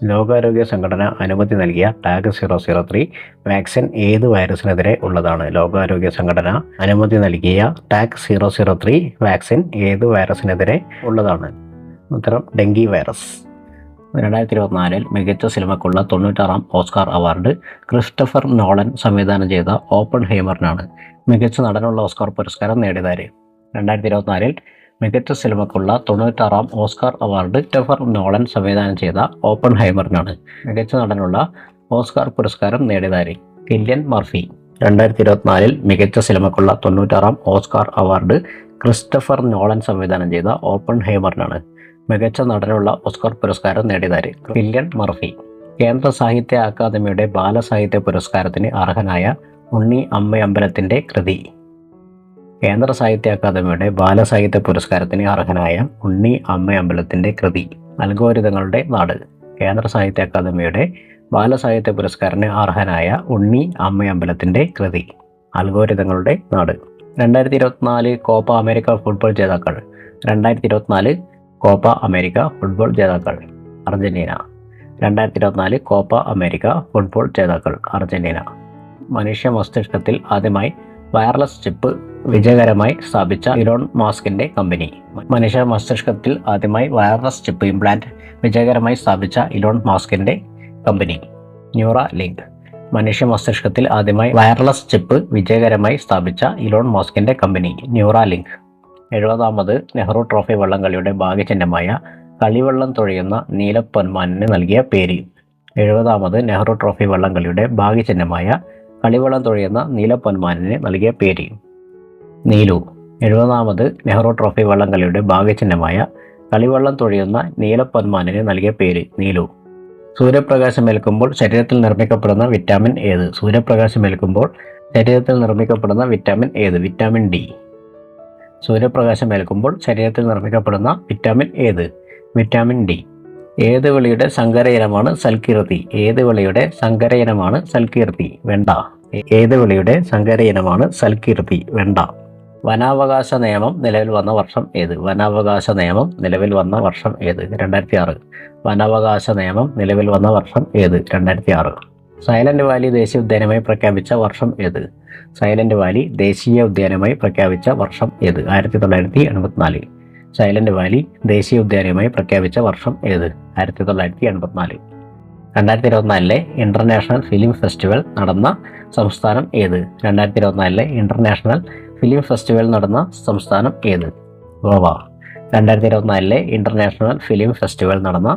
ലോകാരോഗ്യ സംഘടന അനുമതി നൽകിയ ടാഗ് 003 വാക്സിൻ ഏത് വൈറസിനെതിരെ ഉള്ളതാണ്? ലോകാരോഗ്യ സംഘടന അനുമതി നൽകിയ ടാഗ് 003 വാക്സിൻ ഏത് വൈറസിനെതിരെ ഉള്ളതാണ്? ഉത്തരം ഡെങ്കി വൈറസ്. 2024 മികച്ച സിനിമയ്ക്കുള്ള 96ാം ഓസ്കാർ അവാർഡ് ക്രിസ്റ്റഫർ നോളൻ സംവിധാനം ചെയ്ത ഓപ്പൺഹൈമറിനാണ്. മികച്ച നടനുള്ള ഓസ്കാർ പുരസ്കാരം നേടിയതാര്? 2024 മികച്ച സിനിമയ്ക്കുള്ള 96ാം ഓസ്കാർ അവാർഡ് ക്രിസ്റ്റഫർ നോളൻ സംവിധാനം ചെയ്ത ഓപ്പൺഹൈമറിനാണ്. മികച്ച നടനുള്ള ഓസ്കാർ പുരസ്കാരം നേടിയതാര്? Kylian Murphy. 2024 മികച്ച സിനിമയ്ക്കുള്ള 96ാം ഓസ്കാർ അവാർഡ് ക്രിസ്റ്റഫർ നോളൻ സംവിധാനം ചെയ്ത ഓപ്പൺഹൈമറിനാണ്. മികച്ച നടനുള്ള ഓസ്കാർ പുരസ്കാരം നേടിയതാര്? Kylian Murphy. കേന്ദ്ര സാഹിത്യ അക്കാദമിയുടെ ബാലസാഹിത്യ പുരസ്കാരത്തിന് അർഹനായ ഉണ്ണി അമ്മയമ്പലത്തിൻ്റെ കൃതി. കേന്ദ്ര സാഹിത്യ അക്കാദമിയുടെ ബാലസാഹിത്യ പുരസ്കാരത്തിന് അർഹനായ ഉണ്ണി അമ്മയമ്പലത്തിൻ്റെ കൃതി. അൽഗോരിതങ്ങളുടെ നാട്. കേന്ദ്ര സാഹിത്യ അക്കാദമിയുടെ ബാലസാഹിത്യ പുരസ്കാരത്തിന് അർഹനായ ഉണ്ണി അമ്മയമ്പലത്തിൻ്റെ കൃതി. അൽഗോരിതങ്ങളുടെ നാട്. 2024 കോപ്പ അമേരിക്ക ഫുട്ബോൾ ജേതാക്കൾ. 2024 കോപ്പ അമേരിക്ക ഫുട്ബോൾ ജേതാക്കൾ അർജന്റീന. 2024 കോപ്പ അമേരിക്ക ഫുട്ബോൾ ജേതാക്കൾ അർജന്റീന. മനുഷ്യ മസ്തിഷ്കത്തിൽ ആദ്യമായി വയർലെസ് ചിപ്പ് വിജയകരമായി സ്ഥാപിച്ച ഇലോൺ മാസ്കിന്റെ കമ്പനി. മനുഷ്യ മസ്തിഷ്കത്തിൽ ആദ്യമായി വയർലെസ് ചിപ്പ് ഇംപ്ലാന്റ് വിജയകരമായി സ്ഥാപിച്ച ഇലോൺ മാസ്കിന്റെ കമ്പനി ന്യൂറാലിങ്ക്. മനുഷ്യ മസ്തിഷ്കത്തിൽ ആദ്യമായി വയർലെസ് ചിപ്പ് വിജയകരമായി സ്ഥാപിച്ച ഇലോൺ മാസ്കിന്റെ കമ്പനി ന്യൂറാലിങ്ക്. 70ാമത് നെഹ്റു ട്രോഫി വള്ളംകളിയുടെ ഭാഗ്യചിഹ്നമായ കളിവള്ളം തുഴയുന്ന നീലപ്പൊന്മാനിന് നൽകിയ പേര്. 70ാമത് നെഹ്റു ട്രോഫി വള്ളംകളിയുടെ ഭാഗ്യചിഹ്നമായ കളിവള്ളം തുഴയുന്ന നീലപ്പൊന്മാനിന് നൽകിയ പേര് നീലു. 70ാമത് നെഹ്റു ട്രോഫി വള്ളംകളിയുടെ ഭാഗ്യചിഹ്നമായ കളിവള്ളം തുഴയുന്ന നീലപ്പൊന്മാനിന് നൽകിയ പേര് നീലു. സൂര്യപ്രകാശമേൽക്കുമ്പോൾ ശരീരത്തിൽ നിർമ്മിക്കപ്പെടുന്ന വിറ്റാമിൻ ഏത്? സൂര്യപ്രകാശമേൽക്കുമ്പോൾ ശരീരത്തിൽ നിർമ്മിക്കപ്പെടുന്ന വിറ്റാമിൻ ഏത്? Vitamin D. സൂര്യപ്രകാശമേൽക്കുമ്പോൾ ശരീരത്തിൽ നിർമ്മിക്കപ്പെടുന്ന വിറ്റാമിൻ ഏത്? Vitamin D. ഏത് വിളയുടെ സങ്കര ഇനമാണ് സൽകീർത്തി? ഏത് വിളയുടെ സങ്കര ഇനമാണ് സൽകീർത്തി? വെണ്ട. ഏത് വിളയുടെ സങ്കര ഇനമാണ് സൽകീർത്തി? വെണ്ട. വനാവകാശ നിയമം നിലവിൽ വന്ന വർഷം ഏത്? വനാവകാശ നിയമം നിലവിൽ വന്ന വർഷം ഏത്? 2006. വനാവകാശ നിയമം നിലവിൽ വന്ന വർഷം ഏത്? 2006. സൈലന്റ് വാലി ദേശീയ ഉദ്യാനമായി പ്രഖ്യാപിച്ച വർഷം ഏത്? സൈലന്റ് വാലി ദേശീയ ഉദ്യാനമായി പ്രഖ്യാപിച്ച വർഷം ഏത്? 1984. സൈലന്റ് വാലി ദേശീയ ഉദ്യാനമായി പ്രഖ്യാപിച്ച വർഷം ഏത്? 1984. 2024 ഇന്റർനാഷണൽ ഫിലിം ഫെസ്റ്റിവൽ നടന്ന സംസ്ഥാനം ഏത്? 2024 ഇന്റർനാഷണൽ ഫിലിം ഫെസ്റ്റിവൽ നടന്ന സംസ്ഥാനം ഏത്? ഗോവ. 2024 ഇന്റർനാഷണൽ ഫിലിം ഫെസ്റ്റിവൽ നടന്ന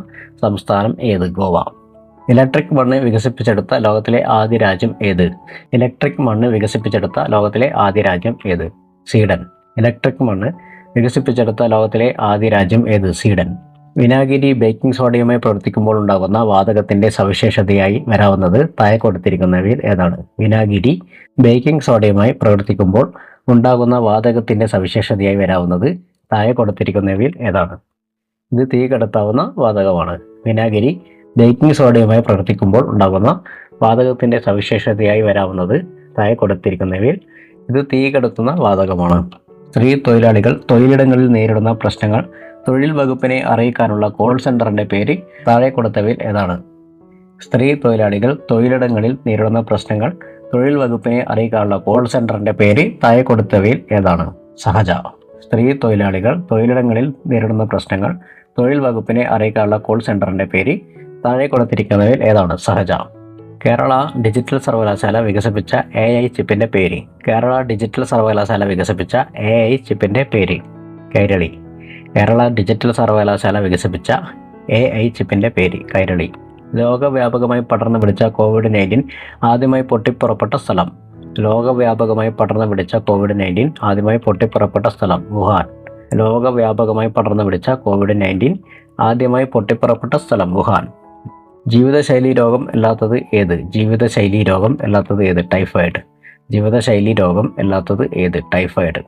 സംസ്ഥാനം ഏത്? ഗോവ. ഇലക്ട്രിക് മണ്ണ് വികസിപ്പിച്ചെടുത്ത ലോകത്തിലെ ആദ്യ രാജ്യം ഏത്? ഇലക്ട്രിക് മണ്ണ് വികസിപ്പിച്ചെടുത്ത ലോകത്തിലെ ആദ്യ രാജ്യം ഏത്? സ്വീഡൻ. ഇലക്ട്രിക് മണ്ണ് വികസിപ്പിച്ചെടുത്ത ലോകത്തിലെ ആദ്യ രാജ്യം ഏത്? സ്വീഡൻ. വിനാഗിരി ബേക്കിംഗ് സോഡയുമായി പ്രവർത്തിക്കുമ്പോൾ ഉണ്ടാകുന്ന വാതകത്തിന്റെ സവിശേഷതയായി വരാവുന്നത് താഴെ കൊടുത്തിരിക്കുന്നവയിൽ ഏതാണ്? വിനാഗിരി ബേക്കിംഗ് സോഡയുമായി പ്രവർത്തിക്കുമ്പോൾ ഉണ്ടാകുന്ന വാതകത്തിന്റെ സവിശേഷതയായി വരാവുന്നത് താഴെ കൊടുത്തിരിക്കുന്നവയിൽ ഏതാണ്? ഇത് തീ കടത്താവുന്ന വാതകമാണ്. വിനാഗിരി ബേക്കിംഗ് സോഡയുമായി പ്രവർത്തിക്കുമ്പോൾ ഉണ്ടാകുന്ന വാതകത്തിന്റെ സവിശേഷതയായി വരാവുന്നത് താഴെ കൊടുത്തിരിക്കുന്നവയിൽ ഇത് തീ കടത്തുന്ന വാതകമാണ്. സ്ത്രീ തൊഴിലാളികൾ തൊഴിലിടങ്ങളിൽ നേരിടുന്ന പ്രശ്നങ്ങൾ തൊഴിൽ വകുപ്പിനെ അറിയിക്കാനുള്ള കോൾ സെന്ററിന്റെ പേര് താഴെ കൊടുത്തവയിൽ ഏതാണ്? സ്ത്രീ തൊഴിലാളികൾ തൊഴിലിടങ്ങളിൽ നേരിടുന്ന പ്രശ്നങ്ങൾ തൊഴിൽ വകുപ്പിനെ അറിയിക്കാനുള്ള കോൾ സെന്ററിന്റെ പേര് താഴെ കൊടുത്തവയിൽ ഏതാണ്? സഹജ. സ്ത്രീ തൊഴിലാളികൾ തൊഴിലിടങ്ങളിൽ നേരിടുന്ന പ്രശ്നങ്ങൾ തൊഴിൽ വകുപ്പിനെ അറിയിക്കാനുള്ള കോൾ സെന്ററിന്റെ പേര് താഴെ കൊടുത്തിരിക്കുന്നവയിൽ ഏതാണ്? സഹജ. കേരള ഡിജിറ്റൽ സർവകലാശാല വികസിപ്പിച്ച AI ചിപ്പിന്റെ പേര്. കേരള ഡിജിറ്റൽ സർവകലാശാല വികസിപ്പിച്ച AI ചിപ്പിന്റെ പേര് കൈരളി. കേരള ഡിജിറ്റൽ സർവകലാശാല വികസിപ്പിച്ച AI ചിപ്പിന്റെ പേര് കൈരളി. ലോകവ്യാപകമായി പടർന്നു പിടിച്ച COVID-19 ആദ്യമായി പൊട്ടിപ്പുറപ്പെട്ട സ്ഥലം. ലോകവ്യാപകമായി പടർന്നു പിടിച്ച COVID-19 ആദ്യമായി പൊട്ടിപ്പുറപ്പെട്ട സ്ഥലം വുഹാൻ. ലോകവ്യാപകമായി പടർന്നു പിടിച്ച COVID-19 ആദ്യമായി പൊട്ടിപ്പുറപ്പെട്ട സ്ഥലം വുഹാൻ. ജീവിതശൈലി രോഗം അല്ലാത്തത് ഏത്? ജീവിതശൈലി രോഗം അല്ലാത്തത് ഏത്? ടൈഫോയിഡ്. ജീവിതശൈലി രോഗം അല്ലാത്തത് ഏത്? ടൈഫോയിഡ്.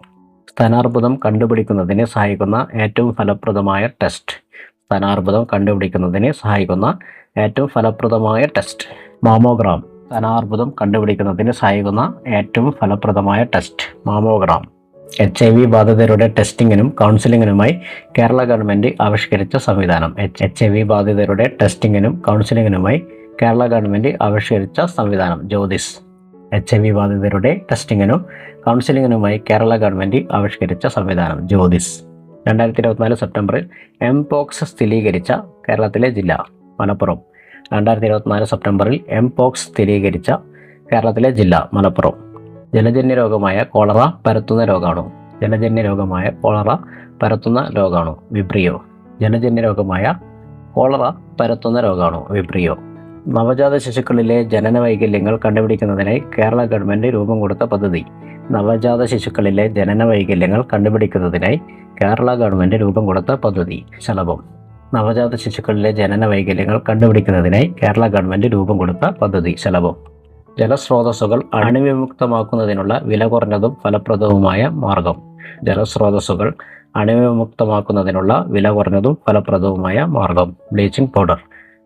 സ്ഥാനാർബുദം കണ്ടുപിടിക്കുന്നതിന് സഹായിക്കുന്ന ഏറ്റവും ഫലപ്രദമായ ടെസ്റ്റ്. സ്ഥാനാർബുദം കണ്ടുപിടിക്കുന്നതിന് സഹായിക്കുന്ന ഏറ്റവും ഫലപ്രദമായ ടെസ്റ്റ് മാമോഗ്രാം. സ്ഥാനാർബുദം കണ്ടുപിടിക്കുന്നതിന് സഹായിക്കുന്ന ഏറ്റവും ഫലപ്രദമായ ടെസ്റ്റ് മാമോഗ്രാം. HIV ബാധിതരുടെ ടെസ്റ്റിങ്ങിനും കൗൺസിലിങ്ങിനുമായി കേരള ഗവൺമെൻറ് ആവിഷ്കരിച്ച സംവിധാനം. HIV ബാധിതരുടെ ടെസ്റ്റിങ്ങിനും കൗൺസിലിങ്ങിനുമായി കേരള ഗവൺമെൻറ് ആവിഷ്കരിച്ച സംവിധാനം ജ്യോതിസ്. HIV ബാധിതരുടെ ടെസ്റ്റിങ്ങിനും കൗൺസിലിങ്ങിനുമായി കേരള ഗവൺമെൻറ് ആവിഷ്കരിച്ച സംവിധാനം ജ്യോതിസ്. 2024 സെപ്റ്റംബറിൽ എംപോക്സ് സ്ഥിരീകരിച്ച കേരളത്തിലെ ജില്ല മലപ്പുറം. 2024 സെപ്റ്റംബറിൽ എംപോക്സ് സ്ഥിരീകരിച്ച കേരളത്തിലെ ജില്ല മലപ്പുറം. ജലജന്യ രോഗമായ കോളറ പരത്തുന്ന രോഗാണു. ജലജന്യ രോഗമായ കോളറ പരത്തുന്ന രോഗാണു വിബ്രിയോ. ജലജന്യ രോഗമായ കോളറ പരത്തുന്ന രോഗാണു വിബ്രിയോ. നവജാത ശിശുക്കളിലെ ജനന വൈകല്യങ്ങൾ കണ്ടുപിടിക്കുന്നതിനായി കേരള ഗവൺമെൻറ് രൂപം കൊടുത്ത പദ്ധതി. നവജാത ശിശുക്കളിലെ ജനന വൈകല്യങ്ങൾ കണ്ടുപിടിക്കുന്നതിനായി കേരള ഗവൺമെൻറ് രൂപം കൊടുത്ത പദ്ധതി. ശലഭം. നവജാത ശിശുക്കളിലെ ജനന വൈകല്യങ്ങൾ കണ്ടുപിടിക്കുന്നതിനായി കേരള ഗവൺമെൻറ് രൂപം കൊടുത്ത പദ്ധതി. ശലഭം. ജലസ്രോതസ്സുകൾ അണുവിമുക്തമാക്കുന്നതിനുള്ള വില കുറഞ്ഞതും ഫലപ്രദവുമായ മാർഗം. ജലസ്രോതസ്സുകൾ അണുവിമുക്തമാക്കുന്നതിനുള്ള വില കുറഞ്ഞതും ഫലപ്രദവുമായ മാർഗം ബ്ലീച്ചിങ് പൗഡർ.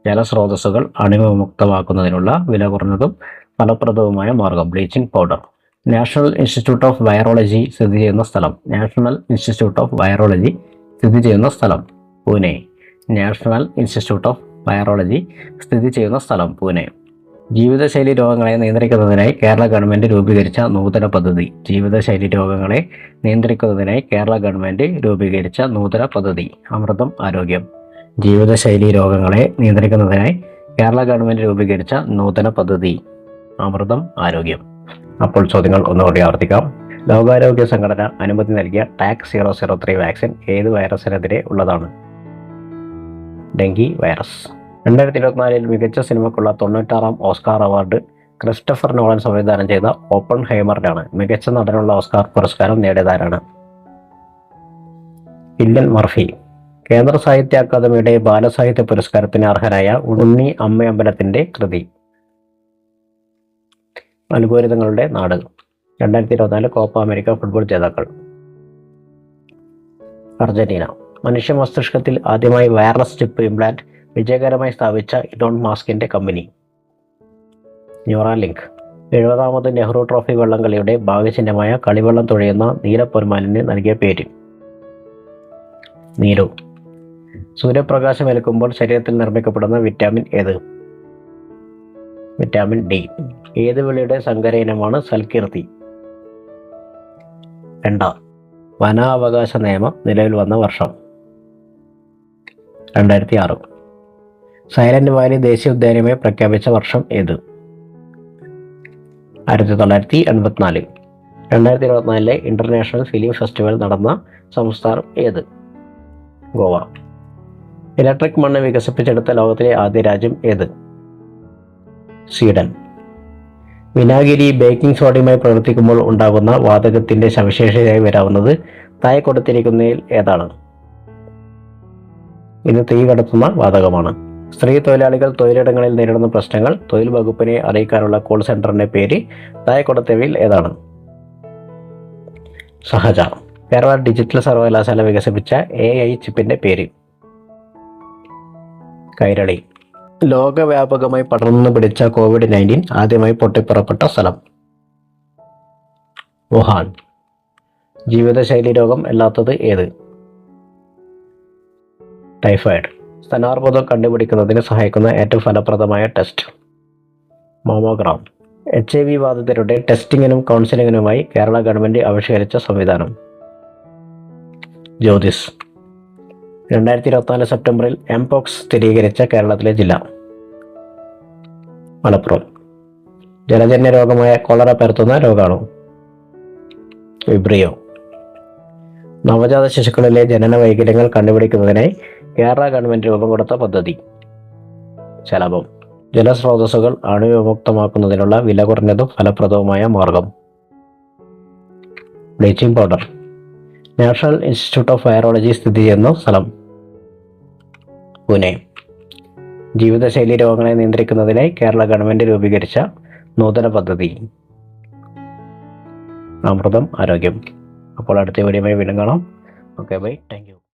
ജലസ്രോതസ്സുകൾ അണുവിമുക്തമാക്കുന്നതിനുള്ള വില കുറഞ്ഞതും ഫലപ്രദവുമായ മാർഗം bleaching powder. National institute of virology സ്ഥിതി ചെയ്യുന്ന സ്ഥലം. നാഷണൽ ഇൻസ്റ്റിറ്റ്യൂട്ട് ഓഫ് വൈറോളജി സ്ഥിതി ചെയ്യുന്ന സ്ഥലം Pune. National institute of virology സ്ഥിതി ചെയ്യുന്ന സ്ഥലം പൂനെ. ജീവിതശൈലി രോഗങ്ങളെ നിയന്ത്രിക്കുന്നതിനായി കേരള ഗവൺമെൻറ് രൂപീകരിച്ച നൂതന പദ്ധതി. ജീവിതശൈലി രോഗങ്ങളെ നിയന്ത്രിക്കുന്നതിനായി കേരള ഗവൺമെൻറ് രൂപീകരിച്ച നൂതന പദ്ധതി. അമൃതം ആരോഗ്യം. ജീവിതശൈലി രോഗങ്ങളെ നിയന്ത്രിക്കുന്നതിനായി കേരള ഗവൺമെൻറ് രൂപീകരിച്ച നൂതന പദ്ധതി. അമൃതം ആരോഗ്യം. അപ്പോൾ ചോദ്യങ്ങൾ ഒന്നുകൂടി ആവർത്തിക്കാം. ലോകാരോഗ്യ സംഘടന അനുമതി നൽകിയ ടാക് 003 വാക്സിൻ ഏത് വൈറസിനെതിരെ ഉള്ളതാണ്? Dengue virus. 2024 മികച്ച സിനിമയ്ക്കുള്ള 96ാം ഓസ്കാർ അവാർഡ് ക്രിസ്റ്റഫർ നോളൻ സംവിധാനം ചെയ്ത ഓപ്പൺഹൈമറിനാണ്. മികച്ച നടനുള്ള ഓസ്കാർ പുരസ്കാരം നേടിയതാരാണ്? Kylian Murphy. കേന്ദ്ര സാഹിത്യ അക്കാദമിയുടെ ബാലസാഹിത്യ പുരസ്കാരത്തിന് അർഹനായ ഉണ്ണി അമ്മയമ്പലത്തിൻ്റെ കൃതി. അൽഗോരിതങ്ങളുടെ നാട്. 2024 കോപ്പ അമേരിക്ക ഫുട്ബോൾ ജേതാക്കൾ അർജന്റീന. മനുഷ്യ മസ്തിഷ്കത്തിൽ ആദ്യമായി വയർലെസ് ചിപ്പ് ഇംപ്ലാന്റ് വിജയകരമായി സ്ഥാപിച്ച ഇലോൺ മാസ്കിന്റെ കമ്പനി. ന്യൂറാലിങ്ക്. 70ാമത് നെഹ്റു ട്രോഫി വള്ളംകളിയുടെ ഭാഗ്യചിഹ്നമായ കളിവെള്ളം തുഴയുന്ന നീലപ്പൊന്മാനിന് നൽകിയ പേര്. നീരു. സൂര്യപ്രകാശം ഏൽക്കുമ്പോൾ ശരീരത്തിൽ നിർമ്മിക്കപ്പെടുന്ന വിറ്റാമിൻ ഏത്? Vitamin D. ഏത് വിളയുടെ സങ്കര ഇനമാണ് സൽകീർത്തി? വെണ്ട. വനാവകാശ നിയമം നിലവിൽ വന്ന വർഷം? 2006. സൈലന്റ് വാലി ദേശീയ ഉദ്യാനമായി പ്രഖ്യാപിച്ച വർഷം ഏത്? 1984. 2024 ഇന്റർനാഷണൽ ഫിലിം ഫെസ്റ്റിവൽ നടന്ന സംസ്ഥാനം ഏത്? ഗോവ. ഇലക്ട്രിക് മണ്ണ് വികസിപ്പിച്ചെടുത്ത ലോകത്തിലെ ആദ്യ രാജ്യം ഏത്? സ്വീഡൻ. വിനാഗിരി ബേക്കിംഗ് സോഡയുമായി പ്രവർത്തിക്കുമ്പോൾ ഉണ്ടാകുന്ന വാതകത്തിന്റെ സവിശേഷതയായി വരാവുന്നത് താഴെ കൊടുത്തിരിക്കുന്നതിൽ ഏതാണ്? ഇത് തീ കടത്തുന്ന വാതകമാണ്. സ്ത്രീ തൊഴിലാളികൾ തൊഴിലിടങ്ങളിൽ നേരിടുന്ന പ്രശ്നങ്ങൾ തൊഴിൽ വകുപ്പിനെ അറിയിക്കാനുള്ള കോൾ സെന്ററിന്റെ പേര് താഴെ കൊടുത്തവയിൽ ഏതാണ്? സഹജ. കേരള ഡിജിറ്റൽ സർവകലാശാല വികസിപ്പിച്ച AI ചിപ്പിന്റെ പേര്? കൈരളി. ലോകവ്യാപകമായി പടർന്നു പിടിച്ച COVID-19 ആദ്യമായി പൊട്ടിപ്പുറപ്പെട്ട സ്ഥലം? വുഹാൻ. ജീവിതശൈലി രോഗം അല്ലാത്തത് ഏത്? ടൈഫോയിഡ്. സ്തനാർബുദം കണ്ടുപിടിക്കുന്നതിന് സഹായിക്കുന്ന ഏറ്റവും ഫലപ്രദമായ ടെസ്റ്റ്? മാമോഗ്രാം. HIV ബാധിതരുടെ ടെസ്റ്റിങ്ങിനും കൗൺസിലിങ്ങിനുമായി കേരള ഗവൺമെൻറ് ആവിഷ്കരിച്ച സംവിധാനം? ജ്യോതിസ്. 2024 സെപ്റ്റംബറിൽ എംപോക്സ് സ്ഥിരീകരിച്ച കേരളത്തിലെ ജില്ല? മലപ്പുറം. ജലജന്യ രോഗമായ കോളറ പരത്തുന്ന രോഗാണു? വിബ്രിയോ. നവജാത ശിശുക്കളിലെ ജനന വൈകല്യങ്ങൾ കണ്ടുപിടിക്കുന്നതിനായി കേരള ഗവൺമെൻറ് രൂപം കൊടുത്ത പദ്ധതി? ശലഭം. ജലസ്രോതസ്സുകൾ അണുവിമുക്തമാക്കുന്നതിനുള്ള വില കുറഞ്ഞതും ഫലപ്രദവുമായ മാർഗം? Bleaching powder. National institute of virology സ്ഥിതി ചെയ്യുന്ന സ്ഥലം? പൂനെ. ജീവിതശൈലി രോഗങ്ങളെ നിയന്ത്രിക്കുന്നതിനായി കേരള ഗവൺമെൻറ് രൂപീകരിച്ച നൂതന പദ്ധതി? അമൃതം ആരോഗ്യം. അപ്പോൾ അടുത്ത വീഡിയോയുമായി വീണ്ടും കാണാം. Okay bye. Thank you.